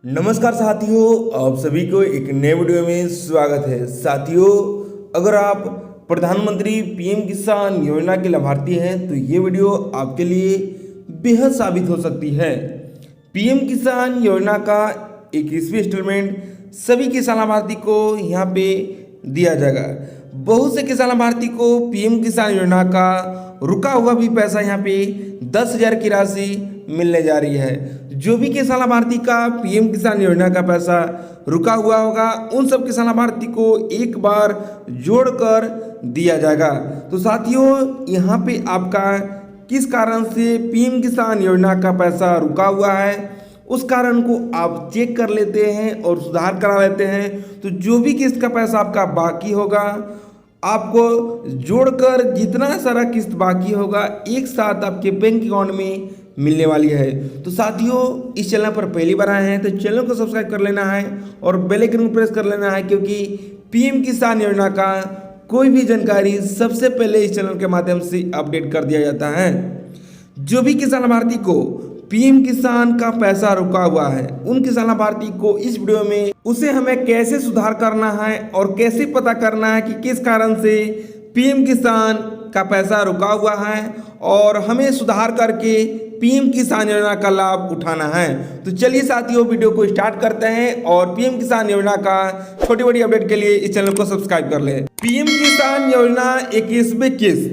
नमस्कार साथियों, आप सभी को एक नए वीडियो में स्वागत है। साथियों, अगर आप प्रधानमंत्री पीएम किसान योजना के लाभार्थी हैं तो ये वीडियो आपके लिए बेहद साबित हो सकती है। पीएम किसान योजना का 21वां इंस्टॉलमेंट सभी किसान लाभार्थी को यहाँ पे दिया जाएगा। बहुत से किसान लाभार्थी को पीएम किसान योजना का रुका हुआ भी पैसा यहाँ पे 10,000 की राशि मिलने जा रही है। जो भी किसान लाभार्थी का पीएम किसान योजना का पैसा रुका हुआ होगा उन सब किसान लाभार्थी को एक बार जोड़कर दिया जाएगा। तो साथियों, यहाँ पे आपका किस कारण से पीएम किसान योजना का पैसा रुका हुआ है उस कारण को आप चेक कर लेते हैं और सुधार करा लेते हैं। तो जो भी किस्त का पैसा आपका बाकी होगा आपको जोड़कर जितना सारा किस्त बाकी होगा एक साथ आपके बैंक अकाउंट में मिलने वाली है। तो साथियों, इस चैनल पर पहली बार आए हैं तो चैनल को सब्सक्राइब कर लेना है और बेल आइकन को प्रेस कर लेना है, क्योंकि पीएम किसान योजना का कोई भी जानकारी सबसे पहले इस चैनल के माध्यम से अपडेट कर दिया जाता है। जो भी किसान लाभार्थी को पीएम किसान का पैसा रुका हुआ है उन किसान लाभार्थी को इस वीडियो में उसे हमें कैसे सुधार करना है और कैसे पता करना है कि किस कारण से पीएम किसान का पैसा रुका हुआ है और हमें सुधार करके पीएम किसान योजना का लाभ उठाना है। तो चलिए साथियों, वीडियो को स्टार्ट करते हैं और पीएम किसान योजना का छोटी बड़ी अपडेट के लिए इस चैनल को सब्सक्राइब कर लें। पीएम किसान योजना 21वें किस्त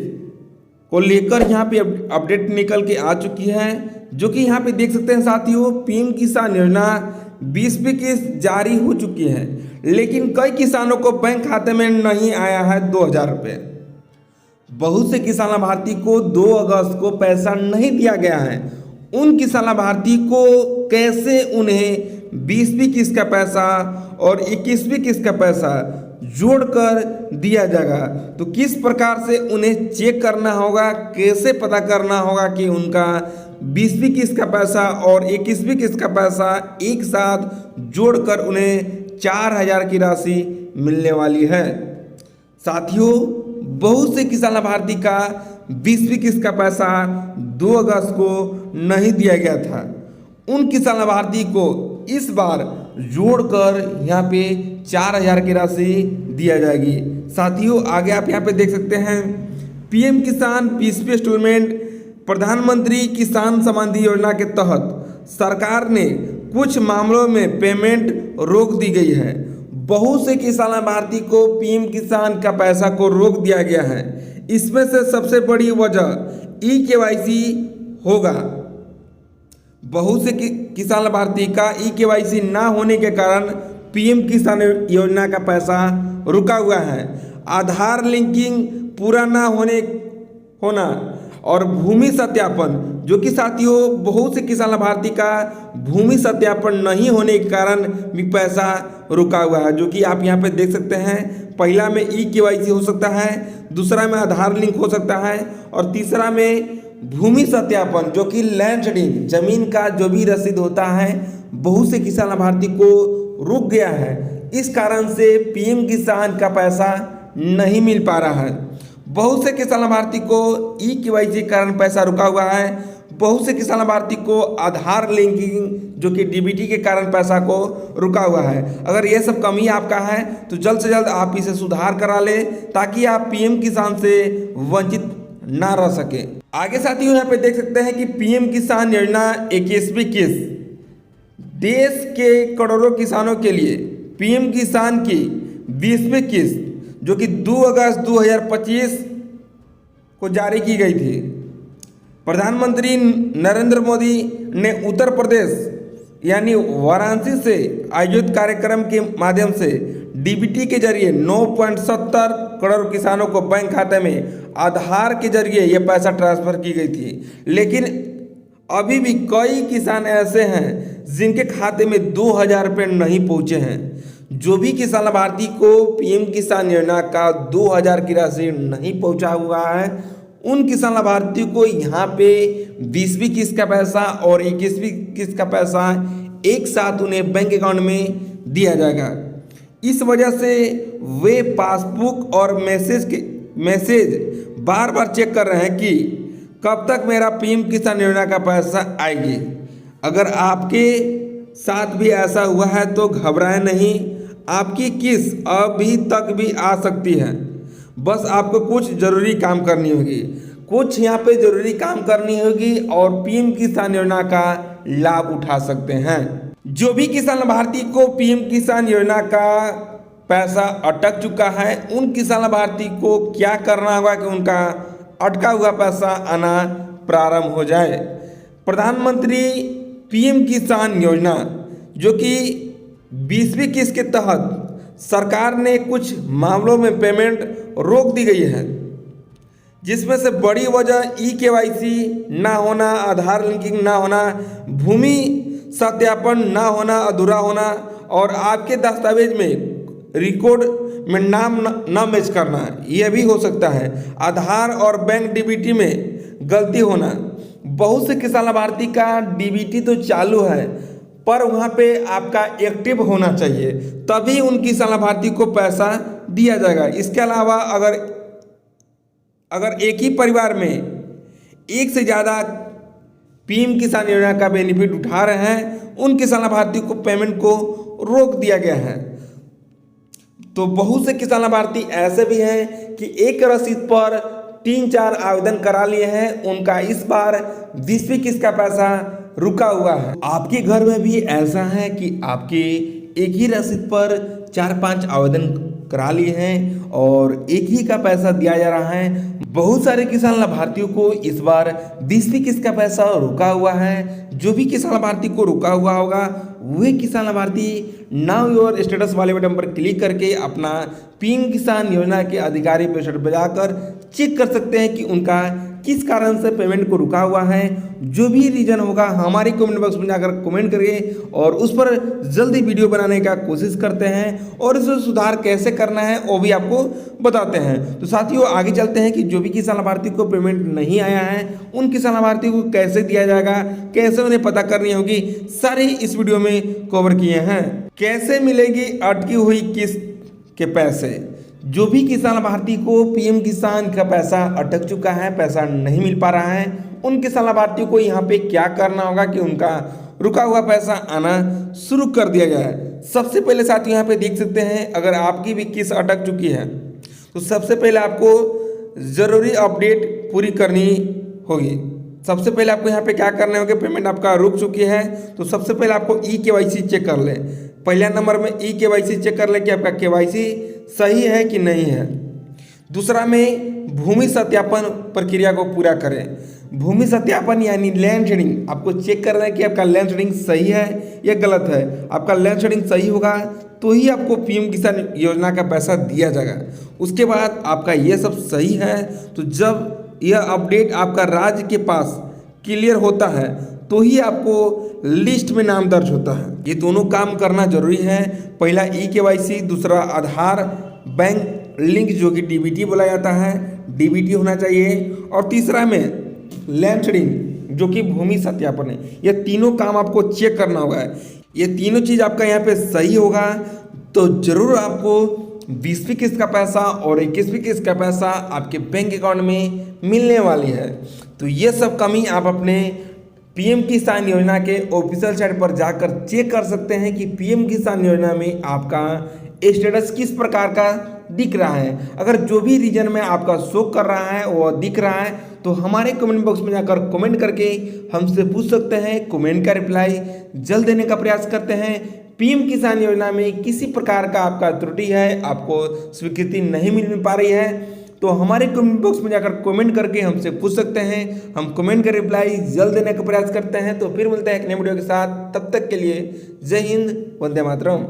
को लेकर यहाँ पे अपडेट निकल के आ चुकी है, जो कि यहाँ पे देख सकते हैं साथियों। पीएम किसान योजना 20वीं किस्त जारी हो चुकी है, लेकिन कई किसानों को बैंक खाते में नहीं आया है 2,000 रुपये। बहुत से किसान लाभार्थी को 2 अगस्त को पैसा नहीं दिया गया है। उन किसान लाभार्थी को कैसे उन्हें 20वीं किस्त का पैसा और 21वीं किस्त का पैसा जोड़कर दिया जाएगा, तो किस प्रकार से उन्हें चेक करना होगा, कैसे पता करना होगा कि उनका 20वीं किस्त का पैसा और 21वीं किस्त का पैसा एक साथ जोड़कर उन्हें 4,000 की राशि मिलने वाली है। साथियों, बहुत से किसान लाभार्थी का 20वीं किस्त का पैसा 2 अगस्त को नहीं दिया गया था। उन किसान लाभार्थी को इस बार जोड़कर यहाँ पे 4,000 की राशि दिया जाएगी। साथियों, आगे आप यहाँ पे देख सकते हैं पीएम किसान 20वें इंस्टॉलमेंट प्रधानमंत्री किसान सम्मान निधि योजना के तहत सरकार ने कुछ मामलों में पेमेंट रोक दी गई है। बहुत से किसान लाभार्थी को पीएम किसान का पैसा को रोक दिया गया है। इसमें से सबसे बड़ी वजह ई-केवाईसी होगा। बहुत से किसान लाभार्थी का ई-केवाईसी ना होने के कारण पीएम किसान योजना का पैसा रुका हुआ है। आधार लिंकिंग पूरा ना होना और भूमि सत्यापन, जो कि साथियों बहुत से किसान लाभार्थी का भूमि सत्यापन नहीं होने के कारण भी पैसा रुका हुआ है, जो कि आप यहाँ पे देख सकते हैं। पहला में ई-केवाईसी हो सकता है, दूसरा में आधार लिंक हो सकता है और तीसरा में भूमि सत्यापन, जो कि लैंड सीडिंग, जमीन का जो भी रसीद होता है, बहुत से किसान लाभार्थी को रुक गया है। इस कारण से पीएम किसान का पैसा नहीं मिल पा रहा है। बहुत से किसान लाभार्थी को ई-केवाईसी के कारण पैसा रुका हुआ है। बहुत से किसान लाभार्थी को आधार लिंकिंग, जो कि डीबीटी के कारण पैसा को रुका हुआ है। अगर ये सब कमी आपका है तो जल्द से जल्द आप इसे सुधार करा लें, ताकि आप पीएम किसान से वंचित ना रह सके। आगे साथियों, यहाँ पे देख सकते हैं कि पीएम किसान योजना 21वीं किस्त देश के करोड़ों किसानों के लिए पीएम किसान की 20वीं किस्त, जो कि 2 अगस्त 2025 को जारी की गई थी। प्रधानमंत्री नरेंद्र मोदी ने उत्तर प्रदेश यानी वाराणसी से आयोजित कार्यक्रम के माध्यम से डीबीटी के जरिए 9.70 करोड़ किसानों को बैंक खाते में आधार के जरिए यह पैसा ट्रांसफर की गई थी। लेकिन अभी भी कई किसान ऐसे हैं जिनके खाते में 2,000 रुपये नहीं पहुँचे हैं। जो भी किसान लाभार्थी को पीएम किसान योजना का 2,000 की राशि नहीं पहुंचा हुआ है उन किसान लाभार्थियों को यहाँ पे 20वीं किस्त का पैसा और 21वीं किस्त का पैसा एक साथ उन्हें बैंक अकाउंट में दिया जाएगा। इस वजह से वे पासबुक और मैसेज बार बार चेक कर रहे हैं कि कब तक मेरा पीएम किसान योजना का पैसा आएगी। अगर आपके साथ भी ऐसा हुआ है तो घबराएं नहीं, आपकी किस्त अभी तक भी आ सकती है। बस आपको कुछ ज़रूरी काम करनी होगी, कुछ यहाँ पे ज़रूरी काम करनी होगी और पीएम किसान योजना का लाभ उठा सकते हैं। जो भी किसान लाभार्थी को पीएम किसान योजना का पैसा अटक चुका है, उन किसान लाभार्थी को क्या करना होगा कि उनका अटका हुआ पैसा आना प्रारंभ हो जाए। प्रधानमंत्री पीएम किसान योजना जो कि 20वीं किस्त के तहत सरकार ने कुछ मामलों में पेमेंट रोक दी गई है, जिसमें से बड़ी वजह ई-केवाईसी ना होना, आधार लिंकिंग ना होना, भूमि सत्यापन ना होना, अधूरा होना और आपके दस्तावेज में रिकॉर्ड में नाम ना मैच करना, यह भी हो सकता है। आधार और बैंक डीबीटी में गलती होना। बहुत से किसान लाभार्थी का डीबीटी तो चालू है पर वहाँ पे आपका एक्टिव होना चाहिए, तभी उन किसान लाभार्थी को पैसा दिया जाएगा। इसके अलावा अगर एक ही परिवार में एक से ज़्यादा पीएम किसान योजना का बेनिफिट उठा रहे हैं, उन किसान लाभार्थी को पेमेंट को रोक दिया गया है। तो बहुत से किसान लाभार्थी ऐसे भी हैं कि एक रसीद पर 3-4 आवेदन करा लिए हैं, उनका इस बार 20वीं किस्त का पैसा रुका हुआ है। आपके घर में भी ऐसा है कि आपके एक ही रसीद पर 4-5 आवेदन करा लिए हैं और एक ही का पैसा दिया जा रहा है। बहुत सारे किसान लाभार्थियों को इस बार 20वीं किस्त का पैसा रुका हुआ है। जो भी किसान लाभार्थी को रुका हुआ होगा वे किसान लाभार्थी नाउ योर स्टेटस वाले बटन पर क्लिक करके अपना पीएम किसान योजना के अधिकारी वेबसाइट पर जाकर चेक कर सकते हैं कि उनका किस कारण से पेमेंट को रुका हुआ है। जो भी रीजन होगा हमारी कमेंट बॉक्स में जाकर कमेंट करिए और उस पर जल्दी वीडियो बनाने का कोशिश करते हैं और इसे सुधार कैसे करना है वो भी आपको बताते हैं। तो साथियों आगे चलते हैं कि जो भी किसान लाभार्थी को पेमेंट नहीं आया है उन किसान लाभार्थी को कैसे दिया जाएगा, कैसे उन्हें पता करनी होगी, सारी इस वीडियो में कवर किए हैं। कैसे मिलेगी अटकी हुई किस्त के पैसे। जो भी किसान लाभार्थी को पीएम किसान का पैसा अटक चुका है, पैसा नहीं मिल पा रहा है, उन किसान लाभार्थियों को यहाँ पे क्या करना होगा कि उनका रुका हुआ पैसा आना शुरू कर दिया गया है। सबसे पहले साथियों यहाँ पे देख सकते हैं, अगर आपकी भी किस्त अटक चुकी है तो सबसे पहले आपको ज़रूरी अपडेट पूरी करनी होगी। सबसे पहले आपको यहाँ पे क्या करना होगा, पेमेंट आपका रुक चुकी है तो सबसे पहले आपको ई-केवाईसी चेक कर ले। पहला नंबर में ई-केवाईसी चेक कर ले कि आपका केवाईसी सही है कि नहीं है। दूसरा में भूमि सत्यापन प्रक्रिया को पूरा करें। भूमि सत्यापन यानी लैंड शेडिंग, आपको चेक करना है कि आपका लैंड शेडिंग सही है या गलत है। आपका लैंड शेडिंग सही होगा तो ही आपको पीएम किसान योजना का पैसा दिया जाएगा। उसके बाद आपका ये सब सही है तो जब यह अपडेट आपका राज्य के पास क्लियर होता है तो ही आपको लिस्ट में नाम दर्ज होता है। ये दोनों काम करना जरूरी है। पहला ई-केवाईसी, दूसरा आधार बैंक लिंक जो कि डीबीटी बोला जाता है, डीबीटी होना चाहिए और तीसरा में लैंड शेडिंग जो कि भूमि सत्यापन है। ये तीनों काम आपको चेक करना होगा। ये तीनों चीज़ आपका यहाँ पे सही होगा तो ज़रूर आपको 20वीं किस्त का पैसा और 21वीं किस्त का पैसा आपके बैंक अकाउंट में मिलने वाली है। तो ये सब कमी आप अपने पीएम किसान योजना के ऑफिशियल साइट पर जाकर चेक कर सकते हैं कि पीएम किसान योजना में आपका स्टेटस किस प्रकार का दिख रहा है। अगर जो भी रीजन में आपका शो कर रहा है वो दिख रहा है तो हमारे कमेंट बॉक्स में जाकर कमेंट करके हमसे पूछ सकते हैं। कमेंट का रिप्लाई जल्द देने का प्रयास करते हैं। पीएम किसान योजना में किसी प्रकार का आपका त्रुटि है, आपको स्वीकृति नहीं मिल पा रही है तो हमारे कमेंट बॉक्स में जाकर कमेंट करके हमसे पूछ सकते हैं। हम कमेंट का रिप्लाई जल्द देने का प्रयास करते हैं। तो फिर मिलते हैं एक नए वीडियो के साथ, तब तक के लिए जय हिंद, वंदे मातरम।